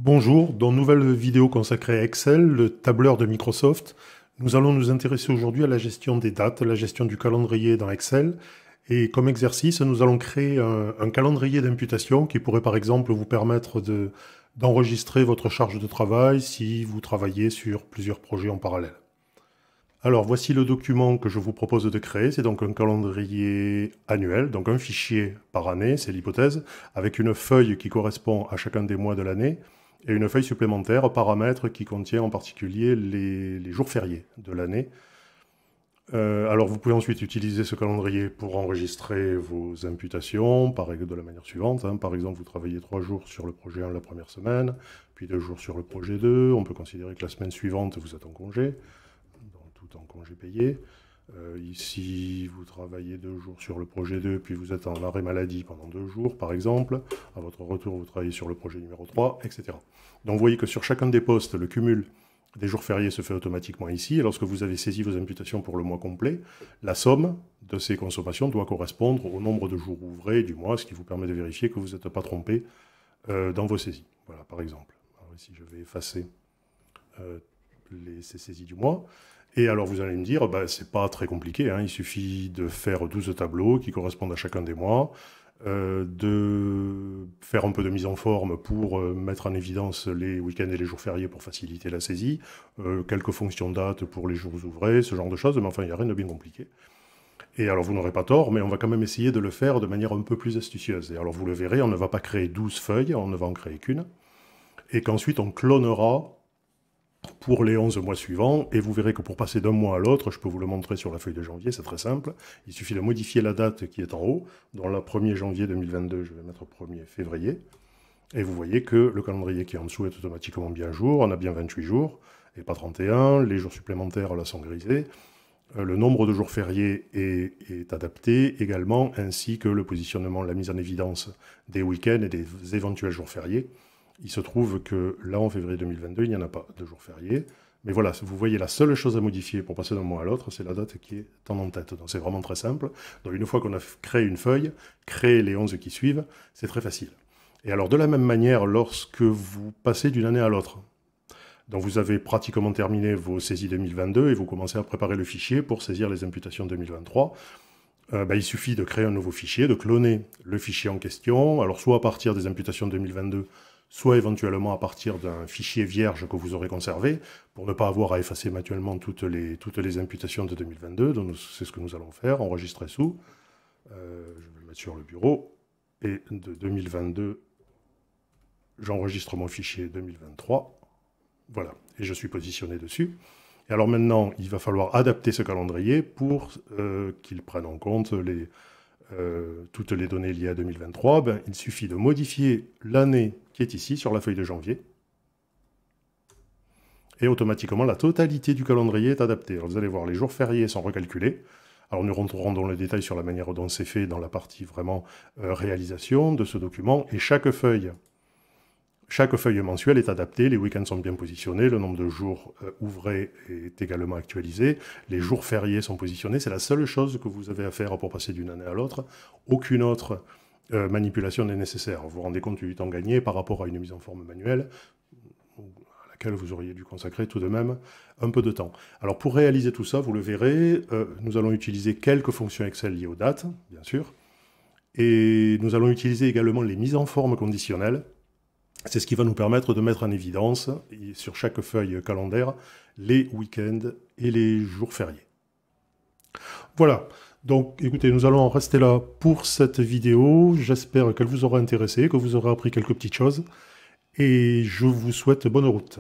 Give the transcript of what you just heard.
Bonjour, dans une nouvelle vidéo consacrée à Excel, le tableur de Microsoft, nous allons nous intéresser aujourd'hui à la gestion des dates, la gestion du calendrier dans Excel. Et comme exercice, nous allons créer un calendrier d'imputation qui pourrait par exemple vous permettre d'enregistrer votre charge de travail si vous travaillez sur plusieurs projets en parallèle. Alors voici le document que je vous propose de créer, c'est donc un calendrier annuel, donc un fichier par année, c'est l'hypothèse, avec une feuille qui correspond à chacun des mois de l'année, et une feuille supplémentaire, paramètres, qui contient en particulier les jours fériés de l'année. Alors vous pouvez ensuite utiliser ce calendrier pour enregistrer vos imputations, de la manière suivante. Par exemple, vous travaillez 3 jours sur le projet 1 la première semaine, puis 2 jours sur le projet 2. On peut considérer que la semaine suivante, vous êtes en congé, tout en congé payé. Ici, vous travaillez 2 jours sur le projet 2, puis vous êtes en arrêt maladie pendant 2 jours, par exemple. À votre retour, vous travaillez sur le projet numéro 3, etc. Donc vous voyez que sur chacun des postes, le cumul des jours fériés se fait automatiquement ici. Et lorsque vous avez saisi vos imputations pour le mois complet, la somme de ces consommations doit correspondre au nombre de jours ouvrés du mois, ce qui vous permet de vérifier que vous n'êtes pas trompé dans vos saisies. Voilà, par exemple. Alors ici, je vais effacer ces saisies du mois. Et alors vous allez me dire, c'est pas très compliqué, il suffit de faire 12 tableaux qui correspondent à chacun des mois, de faire un peu de mise en forme pour mettre en évidence les week-ends et les jours fériés pour faciliter la saisie, quelques fonctions date pour les jours ouvrés, ce genre de choses, mais enfin il n'y a rien de bien compliqué. Et alors vous n'aurez pas tort, mais on va quand même essayer de le faire de manière un peu plus astucieuse. Et alors vous le verrez, on ne va pas créer 12 feuilles, on ne va en créer qu'une, et qu'ensuite on clonera pour les 11 mois suivants, et vous verrez que pour passer d'un mois à l'autre, je peux vous le montrer sur la feuille de janvier, c'est très simple, il suffit de modifier la date qui est en haut, dans le 1er janvier 2022, je vais mettre 1er février, et vous voyez que le calendrier qui est en dessous est automatiquement bien à jour, on a bien 28 jours, et pas 31, les jours supplémentaires là sont grisés, le nombre de jours fériés est adapté également, ainsi que le positionnement, la mise en évidence des week-ends et des éventuels jours fériés. Il se trouve que là, en février 2022, il n'y en a pas de jours fériés. Mais voilà, vous voyez, la seule chose à modifier pour passer d'un mois à l'autre, c'est la date qui est en tête. Donc c'est vraiment très simple. Donc une fois qu'on a créé une feuille, créer les 11 qui suivent, c'est très facile. Et alors de la même manière, lorsque vous passez d'une année à l'autre, donc vous avez pratiquement terminé vos saisies 2022 et vous commencez à préparer le fichier pour saisir les imputations 2023, il suffit de créer un nouveau fichier, de cloner le fichier en question, alors soit à partir des imputations 2022, soit éventuellement à partir d'un fichier vierge que vous aurez conservé, pour ne pas avoir à effacer manuellement toutes les imputations de 2022. Donc c'est ce que nous allons faire, enregistrer sous. Je vais le mettre sur le bureau. Et de 2022, j'enregistre mon fichier 2023. Voilà, et je suis positionné dessus. Et alors maintenant, il va falloir adapter ce calendrier pour qu'il prenne en compte toutes les données liées à 2023, il suffit de modifier l'année qui est ici, sur la feuille de janvier, et automatiquement, la totalité du calendrier est adaptée. Alors, vous allez voir, les jours fériés sont recalculés. Alors, nous rentrerons dans le détail sur la manière dont c'est fait dans la partie vraiment réalisation de ce document, et chaque feuille mensuelle est adaptée, les week-ends sont bien positionnés, le nombre de jours ouvrés est également actualisé, les jours fériés sont positionnés, c'est la seule chose que vous avez à faire pour passer d'une année à l'autre. Aucune autre manipulation n'est nécessaire. Vous vous rendez compte du temps gagné par rapport à une mise en forme manuelle, à laquelle vous auriez dû consacrer tout de même un peu de temps. Alors pour réaliser tout ça, vous le verrez, nous allons utiliser quelques fonctions Excel liées aux dates, bien sûr, et nous allons utiliser également les mises en forme conditionnelles. C'est ce qui va nous permettre de mettre en évidence, sur chaque feuille calendaire, les week-ends et les jours fériés. Voilà, donc écoutez, nous allons en rester là pour cette vidéo. J'espère qu'elle vous aura intéressé, que vous aurez appris quelques petites choses, et je vous souhaite bonne route.